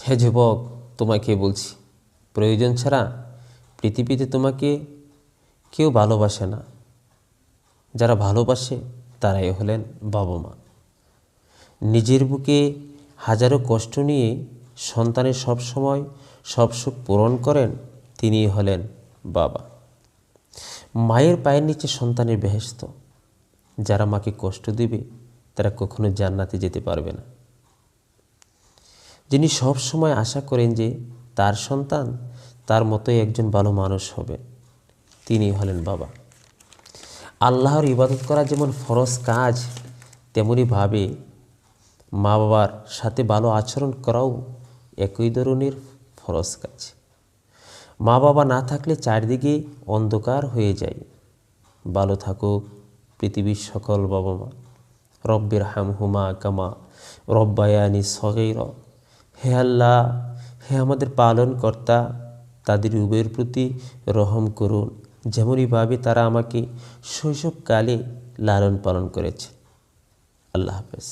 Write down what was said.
হে যুবক, তোমাকে বলছি, প্রয়োজন ছাড়া পৃথিবীতে তোমাকে কেউ ভালোবাসে না। যারা ভালোবাসে তারাই হলেন বাবা মা। নিজের বুকে হাজারো কষ্ট নিয়ে সন্তানের সবসময় সব সুখ পূরণ করেন, তিনিই হলেন বাবা। মায়ের পায়ের নিচে সন্তানের বেহেশত। যারা মাকে কষ্ট দেবে তারা কখনো জান্নাতে যেতে পারবে না। যিনি সব সময় আশা করেন যে তার সন্তান তার মতোই একজন ভালো মানুষ হবে, তিনি হলেন বাবা। আল্লাহর ইবাদত করা যেমন ফরজ কাজ, তেমনিভাবে মা বাবার সাথে ভালো আচরণ করাও একই ধরনের ফরজ কাজ। মা বাবা না থাকলে চারদিকে অন্ধকার হয়ে যায়। ভালো থাকুক পৃথিবীর সকল বাবা মা। রব্বির হামহুমা কামা রব্বায়ানি সগীরা। হে আল্লাহ, হে আমাদের পালনকর্তা, তাদের উভয়ের প্রতি রহম করুন, যেমনইভাবে তারা আমাকে শৈশবকালে লালন পালন করেছে। আল্লাহ হাফেজ।